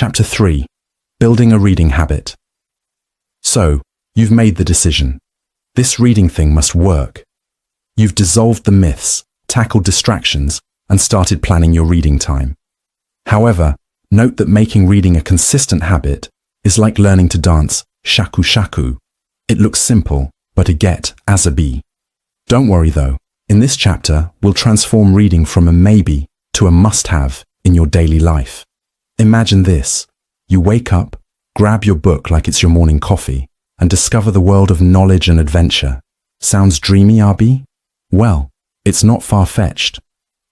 Chapter 3. Building a reading habit. So, you've made the decision. This reading thing must work. You've dissolved the myths, tackled distractions, and started planning your reading time. However, note that making reading a consistent habit is like learning to dance shaku shaku. It looks simple, but a get as a be. Don't worry though, in this chapter, we'll transform reading from a maybe to a must-have in your daily life. Imagine this. You wake up, grab your book like it's your morning coffee, and discover the world of knowledge and adventure. Sounds dreamy, Abi? Well, it's not far-fetched.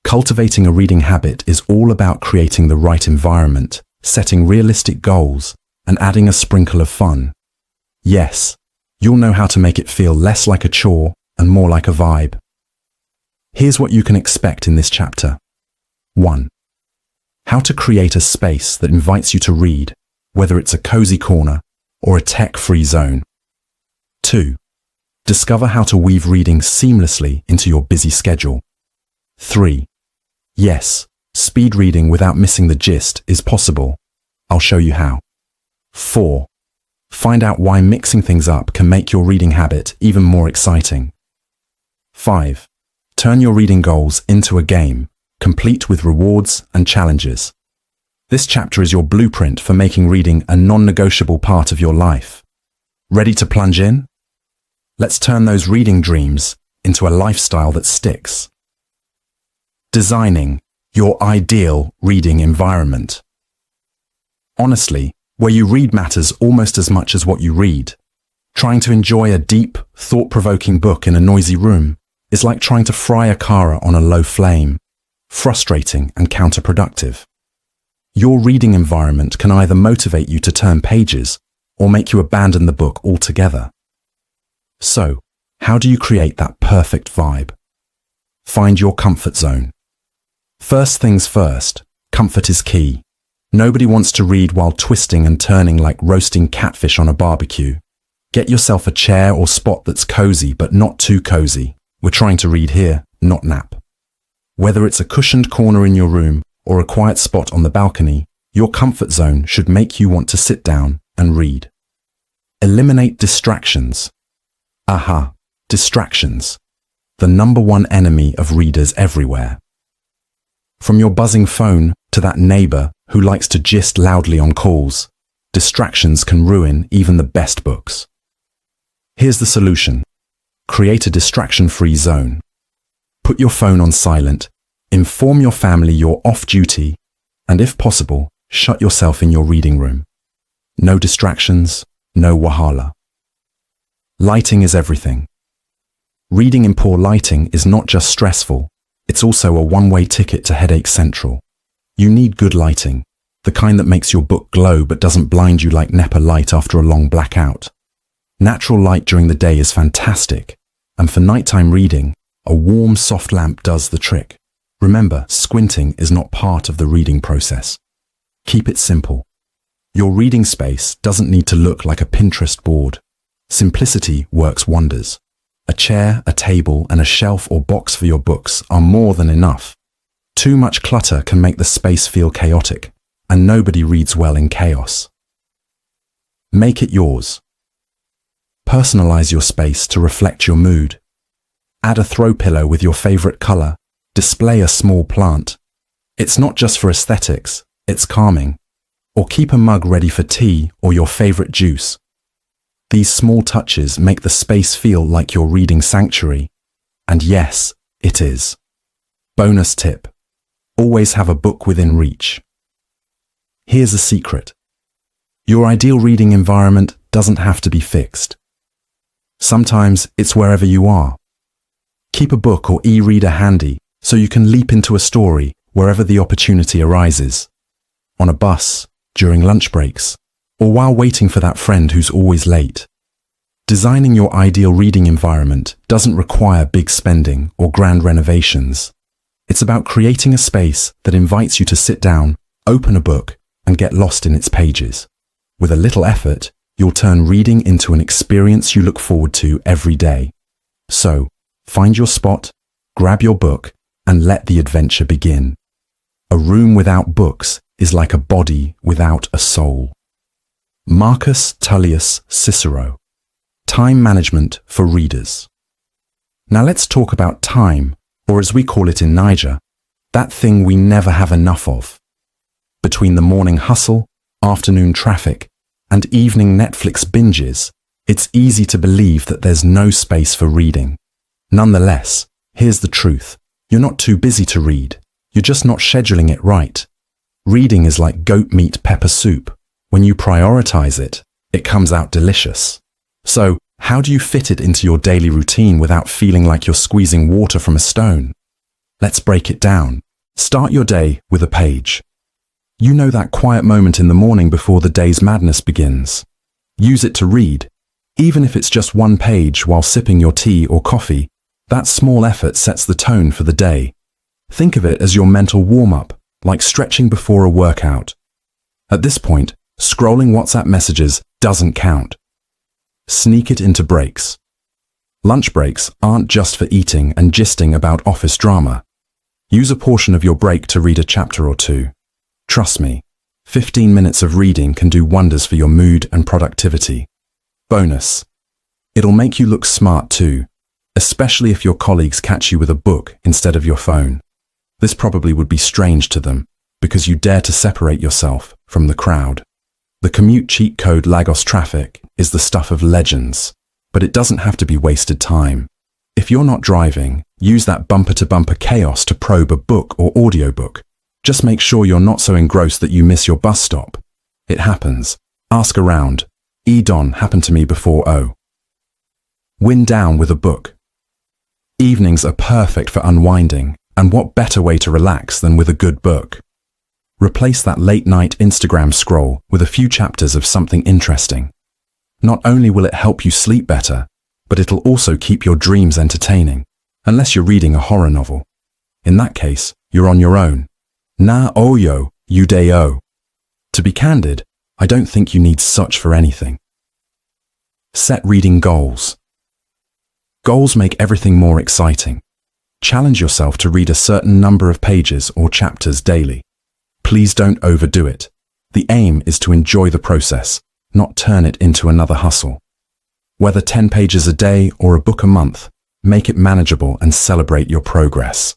Cultivating a reading habit is all about creating the right environment, setting realistic goals, and adding a sprinkle of fun. Yes, you'll know how to make it feel less like a chore and more like a vibe. Here's what you can expect in this chapter. 1. How to create a space that invites you to read, whether it's a cozy corner or a tech-free zone. 2. Discover how to weave reading seamlessly into your busy schedule. 3. Yes, speed reading without missing the gist is possible. I'll show you how. 4. Find out why mixing things up can make your reading habit even more exciting. 5. Turn your reading goals into a game, complete with rewards and challenges. This chapter is your blueprint for making reading a non-negotiable part of your life. Ready to plunge in? Let's turn those reading dreams into a lifestyle that sticks. Designing your ideal reading environment. Honestly, where you read matters almost as much as what you read. Trying to enjoy a deep, thought-provoking book in a noisy room is like trying to fry a kara on a low flame, frustrating and counterproductive. Your reading environment can either motivate you to turn pages or make you abandon the book altogether. So, how do you create that perfect vibe? Find your comfort zone. First things first, comfort is key. Nobody wants to read while twisting and turning like roasting catfish on a barbecue. Get yourself a chair or spot that's cozy but not too cozy. We're trying to read here, not nap. Whether it's a cushioned corner in your room or a quiet spot on the balcony, your comfort zone should make you want to sit down and read. Eliminate distractions. Aha, distractions. The #1 enemy of readers everywhere. From your buzzing phone to that neighbor who likes to gist loudly on calls, distractions can ruin even the best books. Here's the solution. Create a distraction-free zone. Put your phone on silent, inform your family you're off duty, and if possible, shut yourself in your reading room. No distractions, no wahala. Lighting is everything. Reading in poor lighting is not just stressful, it's also a one-way ticket to headache central. You need good lighting, the kind that makes your book glow but doesn't blind you like NEPA light after a long blackout. Natural light during the day is fantastic, and for nighttime reading, a warm, soft lamp does the trick. Remember, squinting is not part of the reading process. Keep it simple. Your reading space doesn't need to look like a Pinterest board. Simplicity works wonders. A chair, a table, and a shelf or box for your books are more than enough. Too much clutter can make the space feel chaotic, and nobody reads well in chaos. Make it yours. Personalize your space to reflect your mood. Add a throw pillow with your favorite color. Display a small plant. It's not just for aesthetics, it's calming. Or keep a mug ready for tea or your favorite juice. These small touches make the space feel like your reading sanctuary. And yes, it is. Bonus tip. Always have a book within reach. Here's a secret. Your ideal reading environment doesn't have to be fixed. Sometimes it's wherever you are. Keep a book or e-reader handy so you can leap into a story wherever the opportunity arises. On a bus, during lunch breaks, or while waiting for that friend who's always late. Designing your ideal reading environment doesn't require big spending or grand renovations. It's about creating a space that invites you to sit down, open a book, and get lost in its pages. With a little effort, you'll turn reading into an experience you look forward to every day. So, find your spot, grab your book, and let the adventure begin. A room without books is like a body without a soul. Marcus Tullius Cicero. Time management for readers. Now let's talk about time, or as we call it in Niger, that thing we never have enough of. Between the morning hustle, afternoon traffic, and evening Netflix binges, it's easy to believe that there's no space for reading. Nonetheless, here's the truth. You're not too busy to read. You're just not scheduling it right. Reading is like goat meat pepper soup. When you prioritize it, it comes out delicious. So, how do you fit it into your daily routine without feeling like you're squeezing water from a stone? Let's break it down. Start your day with a page. You know that quiet moment in the morning before the day's madness begins. Use it to read. Even if it's just one page while sipping your tea or coffee, that small effort sets the tone for the day. Think of it as your mental warm-up, like stretching before a workout. At this point, scrolling WhatsApp messages doesn't count. Sneak it into breaks. Lunch breaks aren't just for eating and gisting about office drama. Use a portion of your break to read a chapter or two. Trust me, 15 minutes of reading can do wonders for your mood and productivity. Bonus. It'll make you look smart too, especially if your colleagues catch you with a book instead of your phone. This probably would be strange to them, because you dare to separate yourself from the crowd. The commute cheat code Lagos traffic is the stuff of legends, but it doesn't have to be wasted time. If you're not driving, use that bumper-to-bumper chaos to probe a book or audiobook. Just make sure you're not so engrossed that you miss your bus stop. It happens. Ask around. E-Don happened to me before O. Wind down with a book. Evenings are perfect for unwinding, and what better way to relax than with a good book? Replace that late-night Instagram scroll with a few chapters of something interesting. Not only will it help you sleep better, but it'll also keep your dreams entertaining, unless you're reading a horror novel. In that case, you're on your own. Na oyo, udeo. To be candid, I don't think you need such for anything. Set reading goals. Goals make everything more exciting. Challenge yourself to read a certain number of pages or chapters daily. Please don't overdo it. The aim is to enjoy the process, not turn it into another hustle. Whether 10 pages a day or a book a month, make it manageable and celebrate your progress.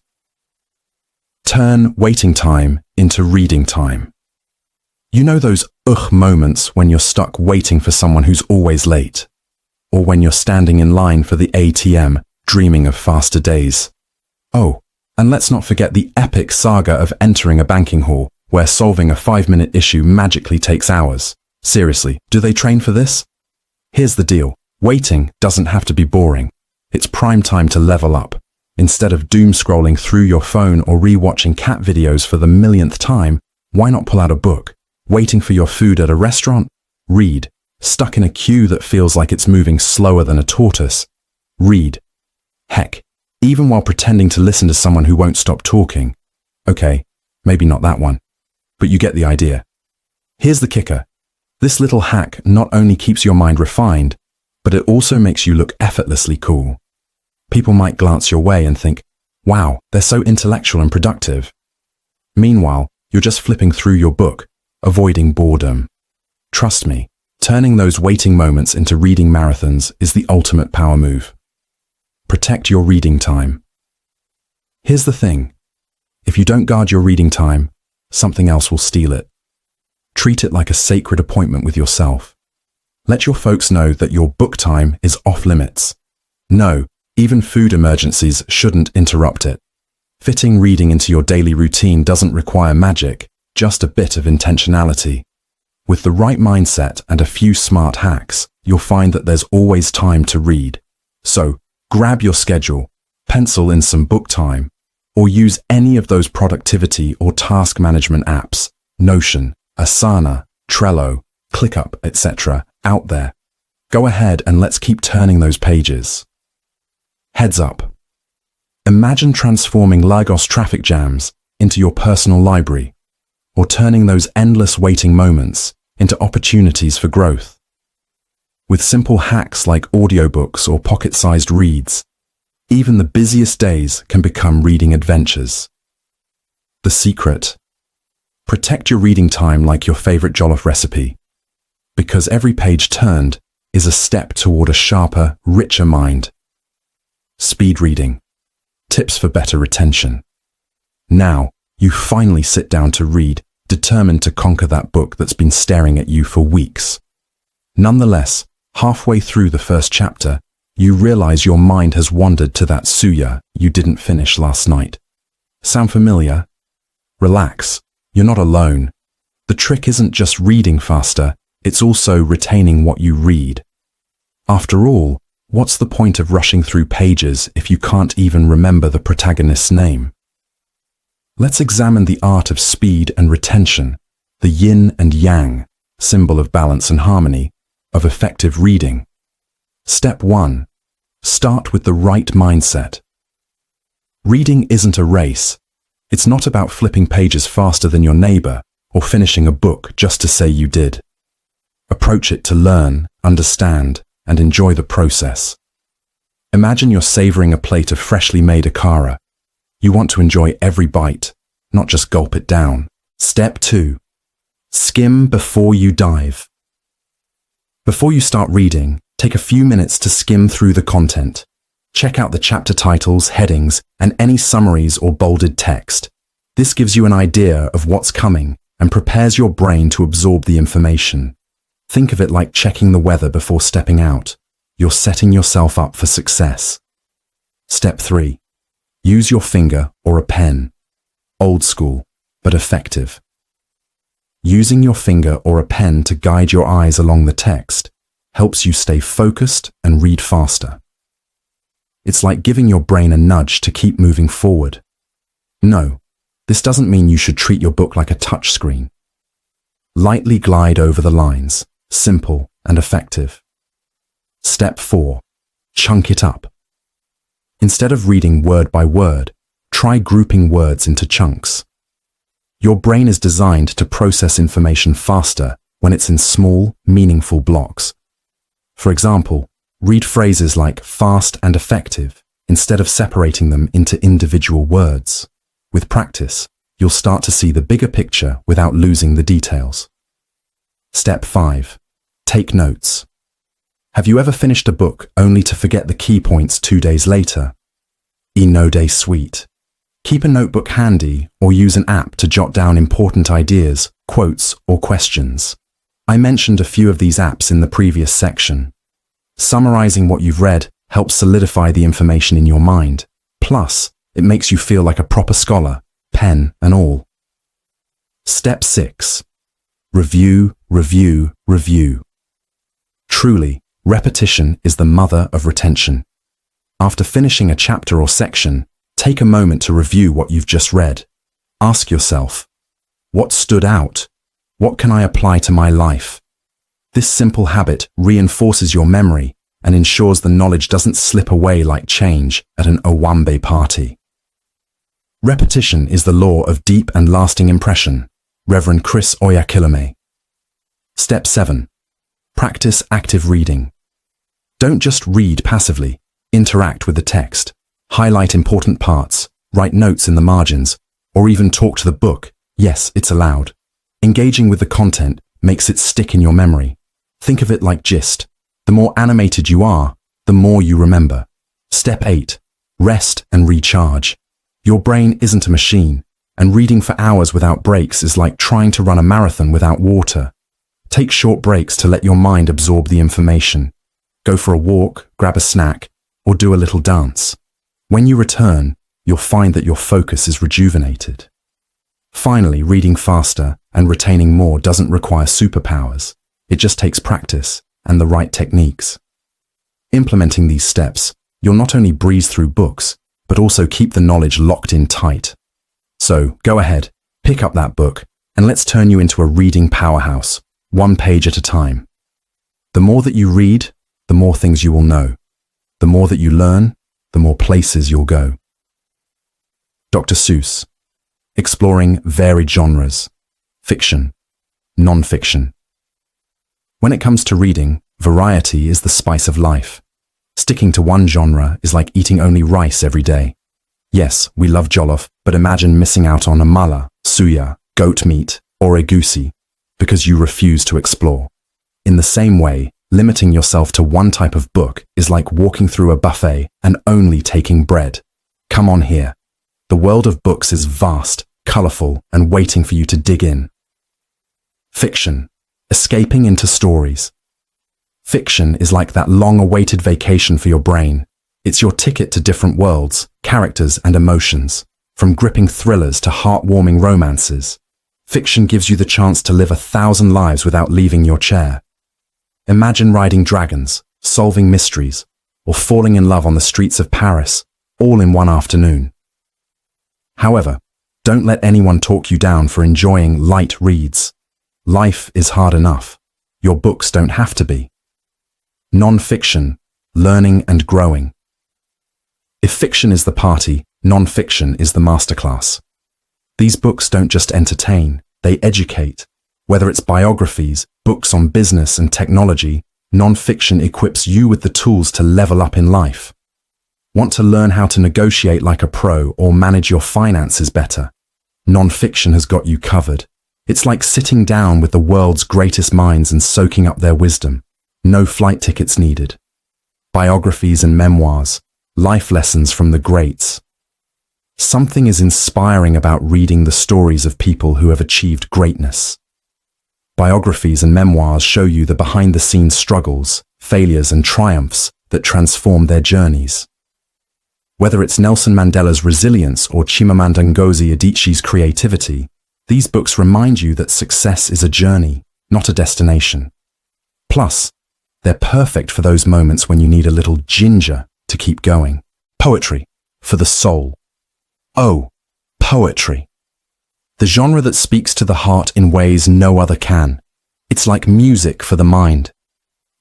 Turn waiting time into reading time. You know those moments when you're stuck waiting for someone who's always late? Or when you're standing in line for the ATM, dreaming of faster days? Oh, and let's not forget the epic saga of entering a banking hall, where solving a 5-minute issue magically takes hours. Seriously, do they train for this? Here's the deal. Waiting doesn't have to be boring. It's prime time to level up. Instead of doom scrolling through your phone or re-watching cat videos for the millionth time, why not pull out a book? Waiting for your food at a restaurant? Read. Stuck in a queue that feels like it's moving slower than a tortoise? Read. Heck, even while pretending to listen to someone who won't stop talking. Okay, maybe not that one, but you get the idea. Here's the kicker. This little hack not only keeps your mind refined, but it also makes you look effortlessly cool. People might glance your way and think, wow, they're so intellectual and productive. Meanwhile, you're just flipping through your book, avoiding boredom. Trust me, turning those waiting moments into reading marathons is the ultimate power move. Protect your reading time. Here's the thing. If you don't guard your reading time, something else will steal it. Treat it like a sacred appointment with yourself. Let your folks know that your book time is off limits. No, even food emergencies shouldn't interrupt it. Fitting reading into your daily routine doesn't require magic, just a bit of intentionality. With the right mindset and a few smart hacks, you'll find that there's always time to read. So, grab your schedule, pencil in some book time, or use any of those productivity or task management apps, Notion, Asana, Trello, ClickUp, etc., out there. Go ahead and let's keep turning those pages. Heads up. Imagine transforming Lagos traffic jams into your personal library, or turning those endless waiting moments into opportunities for growth. With simple hacks like audiobooks or pocket-sized reads, even the busiest days can become reading adventures. The secret: Protect your reading time like your favorite jollof recipe, because every page turned is a step toward a sharper, richer mind. Speed reading. Tips for better retention. Now, you finally sit down to read, determined to conquer that book that's been staring at you for weeks. Nonetheless, halfway through the first chapter, you realize your mind has wandered to that suya you didn't finish last night. Sound familiar? Relax. You're not alone. The trick isn't just reading faster, it's also retaining what you read. After all, what's the point of rushing through pages if you can't even remember the protagonist's name? Let's examine the art of speed and retention, the yin and yang, symbol of balance and harmony, of effective reading. Step 1. Start with the right mindset. Reading isn't a race. It's not about flipping pages faster than your neighbor or finishing a book just to say you did. Approach it to learn, understand, and enjoy the process. Imagine you're savoring a plate of freshly made akara. You want to enjoy every bite, not just gulp it down. Step 2. Skim before you dive. Before you start reading, take a few minutes to skim through the content. Check out the chapter titles, headings, and any summaries or bolded text. This gives you an idea of what's coming and prepares your brain to absorb the information. Think of it like checking the weather before stepping out. You're setting yourself up for success. Step 3. Use your finger or a pen. Old school, but effective. Using your finger or a pen to guide your eyes along the text helps you stay focused and read faster. It's like giving your brain a nudge to keep moving forward. No, this doesn't mean you should treat your book like a touchscreen. Lightly glide over the lines, simple and effective. Step 4. Chunk it up. Instead of reading word by word, try grouping words into chunks. Your brain is designed to process information faster when it's in small, meaningful blocks. For example, read phrases like fast and effective instead of separating them into individual words. With practice, you'll start to see the bigger picture without losing the details. Step 5. Take notes. Have you ever finished a book only to forget the key points 2 days later? No day sweet. Keep a notebook handy or use an app to jot down important ideas, quotes, or questions. I mentioned a few of these apps in the previous section. Summarizing what you've read helps solidify the information in your mind. Plus, it makes you feel like a proper scholar, pen and all. Step 6. Review, review, review. Truly, repetition is the mother of retention. After finishing a chapter or section, take a moment to review what you've just read. Ask yourself, what stood out? What can I apply to my life? This simple habit reinforces your memory and ensures the knowledge doesn't slip away like change at an owambe party. Repetition is the law of deep and lasting impression. Reverend Chris Oyakilome. Step 7. Practice active reading. Don't just read passively. Interact with the text. Highlight important parts. Write notes in the margins. Or even talk to the book. Yes, it's allowed. Engaging with the content makes it stick in your memory. Think of it like gist. The more animated you are, the more you remember. Step 8. Rest and recharge. Your brain isn't a machine, and reading for hours without breaks is like trying to run a marathon without water. Take short breaks to let your mind absorb the information. Go for a walk, grab a snack, or do a little dance. When you return, you'll find that your focus is rejuvenated. Finally, reading faster and retaining more doesn't require superpowers. It just takes practice and the right techniques. Implementing these steps, you'll not only breeze through books, but also keep the knowledge locked in tight. So, go ahead, pick up that book, and let's turn you into a reading powerhouse, one page at a time. The more that you read, the more things you will know. The more that you learn, the more places you'll go. Dr. Seuss. Exploring varied genres. Fiction. Non-fiction. When it comes to reading, variety is the spice of life. Sticking to one genre is like eating only rice every day. Yes, we love jollof, but imagine missing out on amala, suya, goat meat, or egusi, because you refuse to explore. In the same way, limiting yourself to one type of book is like walking through a buffet and only taking bread. Come on here. The world of books is vast, colorful, and waiting for you to dig in. Fiction. Escaping into stories. Fiction is like that long-awaited vacation for your brain. It's your ticket to different worlds, characters, and emotions. From gripping thrillers to heartwarming romances, fiction gives you the chance to live 1,000 lives without leaving your chair. Imagine riding dragons, solving mysteries, or falling in love on the streets of Paris, all in one afternoon. However, don't let anyone talk you down for enjoying light reads. Life is hard enough. Your books don't have to be. Non-fiction, learning and growing. If fiction is the party, non-fiction is the masterclass. These books don't just entertain, they educate. Whether it's biographies, books on business and technology, non-fiction equips you with the tools to level up in life. Want to learn how to negotiate like a pro or manage your finances better? Non-fiction has got you covered. It's like sitting down with the world's greatest minds and soaking up their wisdom. No flight tickets needed. Biographies and memoirs, life lessons from the greats. Something is inspiring about reading the stories of people who have achieved greatness. Biographies and memoirs show you the behind-the-scenes struggles, failures, and triumphs that transform their journeys. Whether it's Nelson Mandela's resilience or Chimamanda Ngozi Adichie's creativity, these books remind you that success is a journey, not a destination. Plus, they're perfect for those moments when you need a little ginger to keep going. Poetry for the soul. Oh, poetry. The genre that speaks to the heart in ways no other can. It's like music for the mind.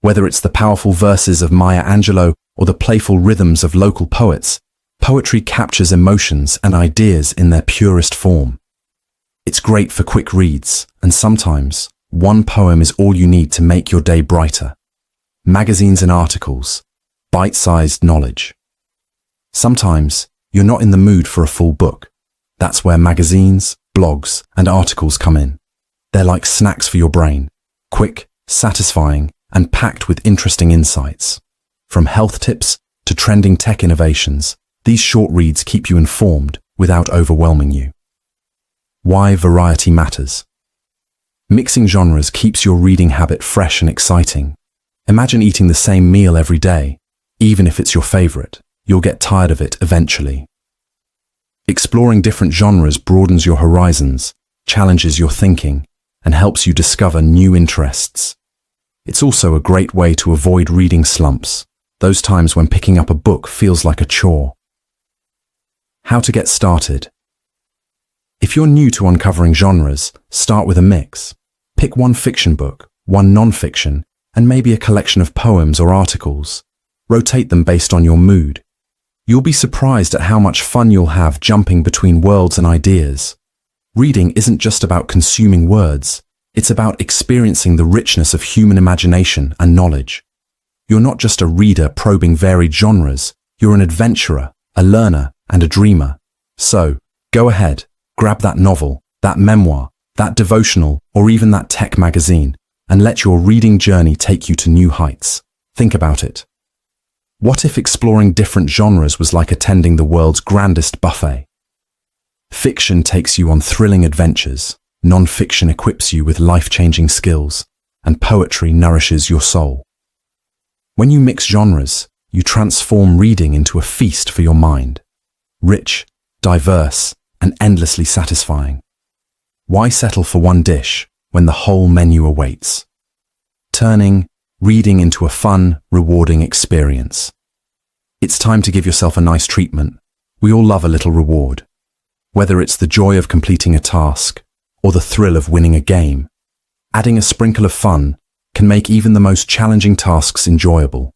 Whether it's the powerful verses of Maya Angelou or the playful rhythms of local poets, poetry captures emotions and ideas in their purest form. It's great for quick reads, and sometimes one poem is all you need to make your day brighter. Magazines and articles, bite-sized knowledge. Sometimes you're not in the mood for a full book. That's where magazines, blogs, and articles come in. They're like snacks for your brain, quick, satisfying, and packed with interesting insights. From health tips to trending tech innovations, these short reads keep you informed without overwhelming you. Why variety matters. Mixing genres keeps your reading habit fresh and exciting. Imagine eating the same meal every day. Even if it's your favorite, you'll get tired of it eventually. Exploring different genres broadens your horizons, challenges your thinking, and helps you discover new interests. It's also a great way to avoid reading slumps, those times when picking up a book feels like a chore. How to get started. If you're new to uncovering genres, start with a mix. Pick one fiction book, one non-fiction, and maybe a collection of poems or articles. Rotate them based on your mood. You'll be surprised at how much fun you'll have jumping between worlds and ideas. Reading isn't just about consuming words, it's about experiencing the richness of human imagination and knowledge. You're not just a reader probing varied genres, you're an adventurer, a learner, and a dreamer. So, go ahead, grab that novel, that memoir, that devotional, or even that tech magazine, and let your reading journey take you to new heights. Think about it. What if exploring different genres was like attending the world's grandest buffet? Fiction takes you on thrilling adventures, non-fiction equips you with life-changing skills, and poetry nourishes your soul. When you mix genres, you transform reading into a feast for your mind. Rich, diverse, and endlessly satisfying. Why settle for one dish when the whole menu awaits? Turning reading into a fun, rewarding experience. It's time to give yourself a nice treatment. We all love a little reward. Whether it's the joy of completing a task or the thrill of winning a game, adding a sprinkle of fun can make even the most challenging tasks enjoyable.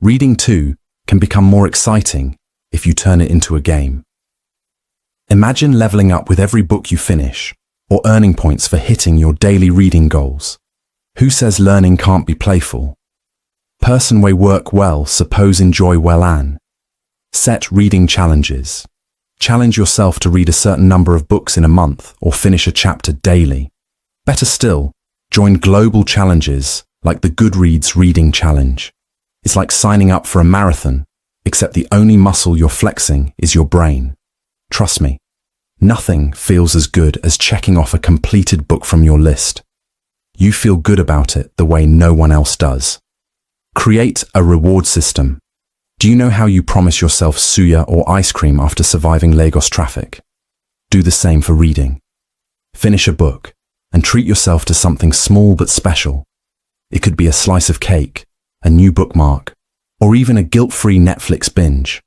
Reading, too, can become more exciting if you turn it into a game. Imagine leveling up with every book you finish, or earning points for hitting your daily reading goals. Who says learning can't be playful? Person way work well, suppose enjoy well an. Set reading challenges. Challenge yourself to read a certain number of books in a month or finish a chapter daily. Better still, join global challenges like the Goodreads Reading Challenge. It's like signing up for a marathon, except the only muscle you're flexing is your brain. Trust me, nothing feels as good as checking off a completed book from your list. You feel good about it the way no one else does. Create a reward system. Do you know how you promise yourself suya or ice cream after surviving Lagos traffic? Do the same for reading. Finish a book and treat yourself to something small but special. It could be a slice of cake, a new bookmark, or even a guilt-free Netflix binge.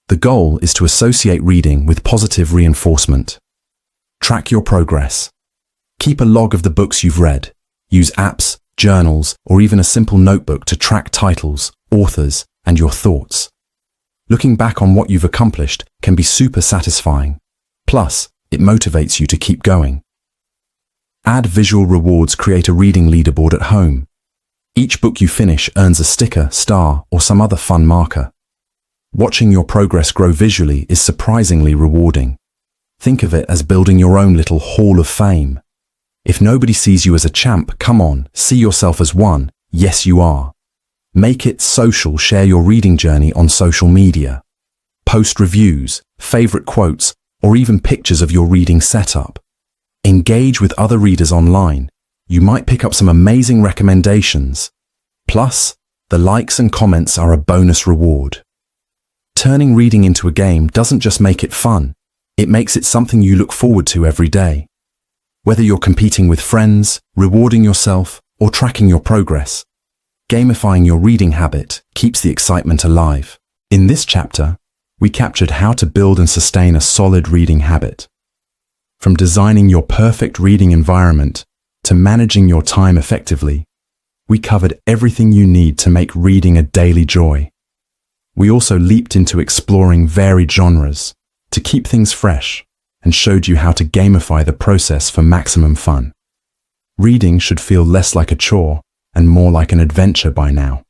The goal is to associate reading with positive reinforcement. Track your progress. Keep a log of the books you've read. Use apps, journals, or even a simple notebook to track titles, authors, and your thoughts. Looking back on what you've accomplished can be super satisfying. Plus, it motivates you to keep going. Add visual rewards. Create a reading leaderboard at home. Each book you finish earns a sticker, star, or some other fun marker. Watching your progress grow visually is surprisingly rewarding. Think of it as building your own little hall of fame. If nobody sees you as a champ, come on, see yourself as one. Yes, you are. Make it social. Share your reading journey on social media. Post reviews, favorite quotes, or even pictures of your reading setup. Engage with other readers online. You might pick up some amazing recommendations. Plus, the likes and comments are a bonus reward. Turning reading into a game doesn't just make it fun, it makes it something you look forward to every day. Whether you're competing with friends, rewarding yourself, or tracking your progress, gamifying your reading habit keeps the excitement alive. In this chapter, we captured how to build and sustain a solid reading habit. From designing your perfect reading environment to managing your time effectively, we covered everything you need to make reading a daily joy. We also leaped into exploring varied genres to keep things fresh and showed you how to gamify the process for maximum fun. Reading should feel less like a chore and more like an adventure by now.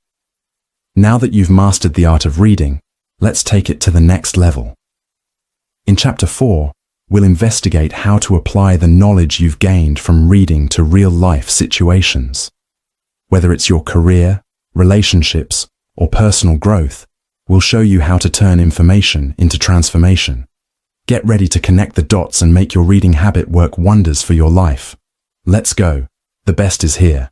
Now that you've mastered the art of reading, let's take it to the next level. In Chapter 4, we'll investigate how to apply the knowledge you've gained from reading to real-life situations. Whether it's your career, relationships, or personal growth, we'll show you how to turn information into transformation. Get ready to connect the dots and make your reading habit work wonders for your life. Let's go. The best is here.